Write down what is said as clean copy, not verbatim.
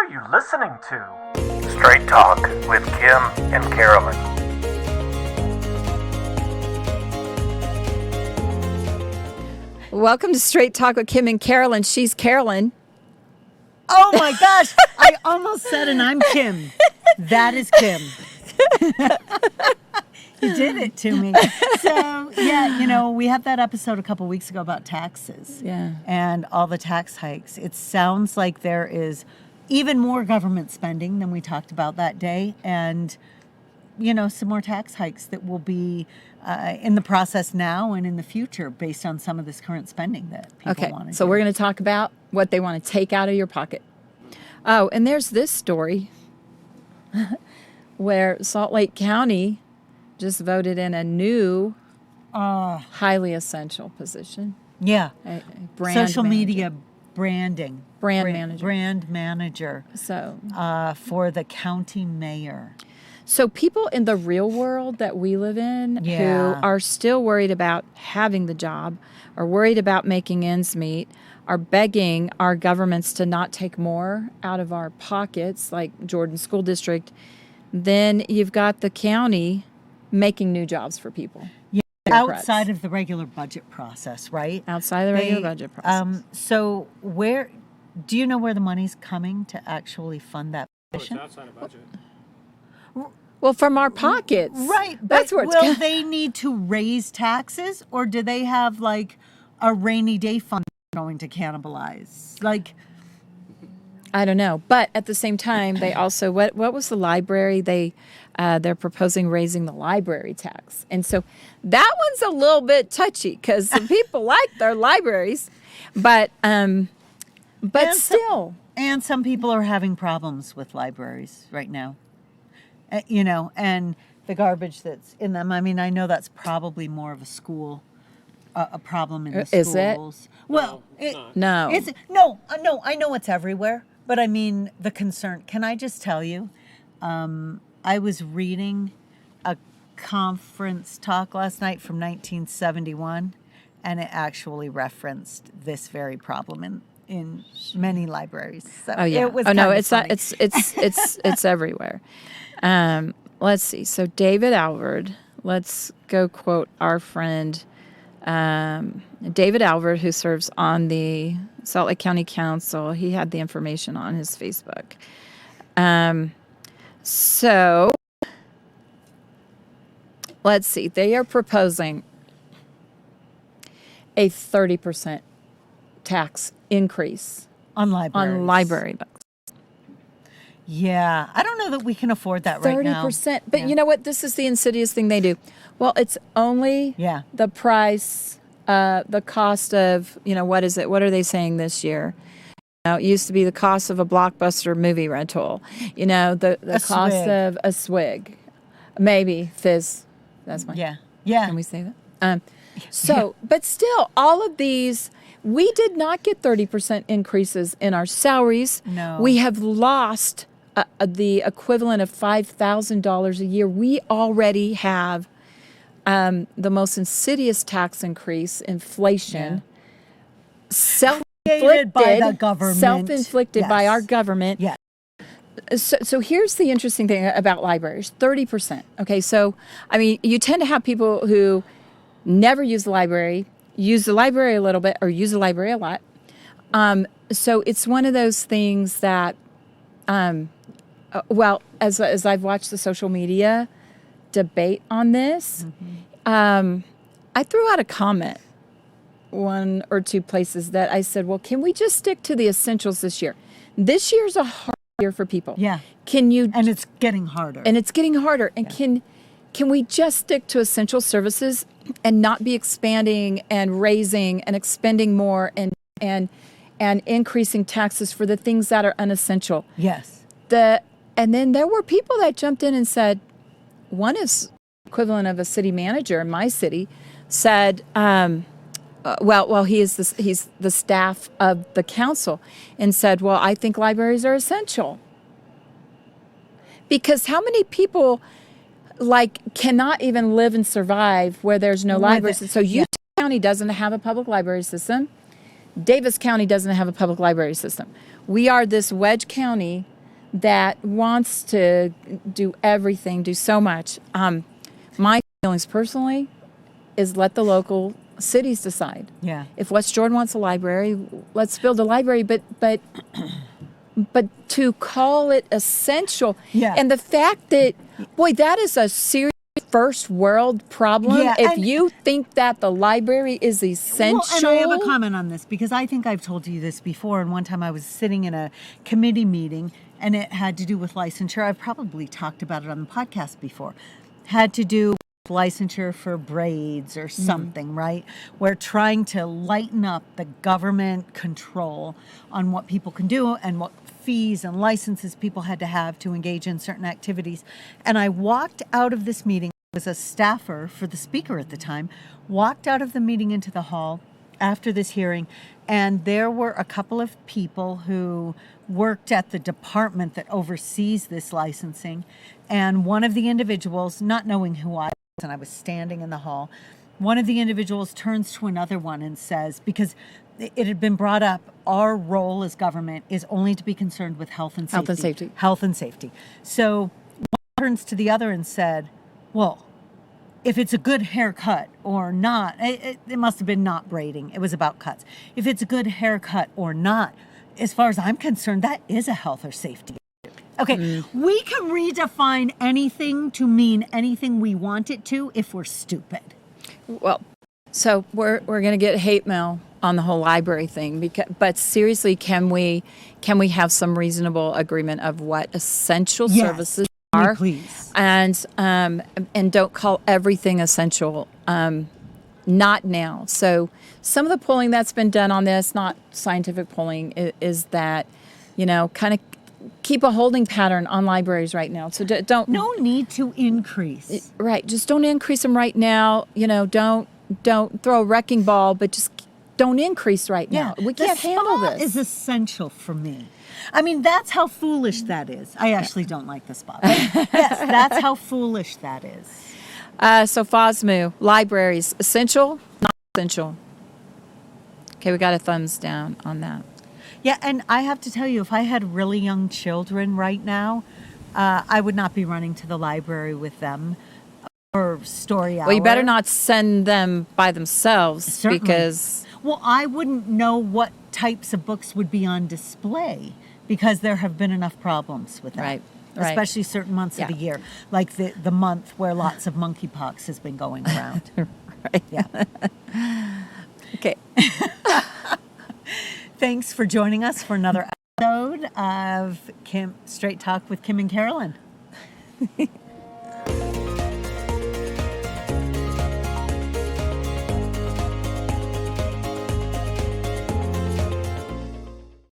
are you listening to? Straight Talk with Kim and Carolyn. Welcome to Straight Talk with Kim and Carolyn. She's Carolyn. Oh my gosh, I almost said and I'm Kim. That is Kim. You did it to me. So, yeah, we had that episode a couple weeks ago about taxes. Yeah. And all the tax hikes. It sounds like there is even more government spending than we talked about that day. And, some more tax hikes that will be in the process now and in the future based on some of this current spending that people want to do. So we're going to talk about what they want to take out of your pocket. Oh, and there's this story where Salt Lake County just voted in a new highly essential position. Yeah. A brand social manager. media branding. Manager. Brand manager. So for the county mayor. So people in the real world that we live in who are still worried about having the job, are worried about making ends meet, are begging our governments to not take more out of our pockets, like Jordan School District. Then you've got the county making new jobs for people. Yeah, outside of the regular budget process, right? Outside the regular budget process. So do you know where the money's coming to actually fund that position? It's outside of budget. Well, from our pockets. Right. That's where it's will they need to raise taxes, or do they have like a rainy day fund going to cannibalize? Like, I don't know. But at the same time, they also, what was the library? They're proposing raising the library tax. And so that one's a little bit touchy because some people like their libraries, but still. And some people are having problems with libraries right now. And the garbage that's in them. I mean, I know that's probably more of a school, a problem in the schools. Is it? Well, No. No, I know it's everywhere. But I mean, the concern, can I just tell you, I was reading a conference talk last night from 1971, and it actually referenced this very problem in many libraries. So Oh yeah. It was it's funny. not. It's everywhere. Let's see. So David Alvord. Let's go quote our friend David Alvord, who serves on the Salt Lake County Council. He had the information on his Facebook. So let's see. They are proposing a 30% tax increase on libraries. on library books. Yeah, I don't know that we can afford that right now. 30%. But Yeah. you know what? This is the insidious thing they do. Well, it's only the price, the cost of, what is it? What are they saying this year? It used to be the cost of a Blockbuster movie rental. The cost of a swig. Maybe Fizz. That's fine. Yeah. Can we say that? But still, all of these, we did not get 30% increases in our salaries. No. We have lost the equivalent of $5,000 a year. We already have the most insidious tax increase, inflation, self-inflicted by the government. Self-inflicted by our government. Yes. So here's the interesting thing about libraries, 30%. Okay, so, I mean, you tend to have people who never use the library, use the library a little bit, or use the library a lot. So it's one of those things that, as I've watched the social media debate on this, I threw out a comment one or two places that I said, well, can we just stick to the essentials this year? This year's a hard year for people. Yeah. And it's getting harder. And can we just stick to essential services and not be expanding and raising and expending more and increasing taxes for the things that are unessential? Yes. And then there were people that jumped in and said, one is equivalent of a city manager in my city, said, he's the staff of the council, and said, well, I think libraries are essential. Because how many people cannot even live and survive where there's no libraries? So Utah County doesn't have a public library system. Davis County doesn't have a public library system. We are this wedge county that wants to do everything, do so much. My feelings personally is let the local cities decide. Yeah. If West Jordan wants a library, let's build a library. But to call it essential, Yeah. and the fact that, boy, that is a serious first world problem. Yeah, If and- you think that the library is essential. Well, and I have a comment on this because I think I've told you this before. And one time I was sitting in a committee meeting and it had to do with licensure. I've probably talked about it on the podcast before. Had to do with licensure for braids or something, right? We're trying to lighten up the government control on what people can do and what fees and licenses people had to have to engage in certain activities. And I walked out of this meeting, I was a staffer for the speaker at the time, walked out of the meeting into the hall after this hearing, and there were a couple of people who worked at the department that oversees this licensing. And one of the individuals, not knowing who I was, and I was standing in the hall, one of the individuals turns to another one and says, because it had been brought up, our role as government is only to be concerned with health and safety. Health and safety. Health and safety. So one turns to the other and said, well, if it's a good haircut or not, it must have been not braiding. It was about cuts. If it's a good haircut or not, as far as I'm concerned, that is a health or safety issue. Okay, we can redefine anything to mean anything we want it to if we're stupid. Well, so we're going to get hate mail on the whole library thing, but seriously, can we have some reasonable agreement of what essential services are? Please. And don't call everything essential. Not now. So some of the polling that's been done on this, not scientific polling, is that, kind of keep a holding pattern on libraries right now. So don't. No need to increase. Right. Just don't increase them right now. Don't throw a wrecking ball, but just don't increase right now. We can't handle spa this. is essential for me. I mean, that's how foolish that is. I actually don't like the spa. But yes, that's how foolish that is. So FOSMU, libraries, essential, not essential. Okay, we got a thumbs down on that. Yeah, and I have to tell you, if I had really young children right now, I would not be running to the library with them or story hour. Well, you better not send them by themselves. Certainly. Because... Well, I wouldn't know what types of books would be on display because there have been enough problems with that. Right. Especially certain months of the year, like the month where lots of monkeypox has been going around. Right. Yeah. Okay. Thanks for joining us for another episode of Straight Talk with Kim and Carolyn.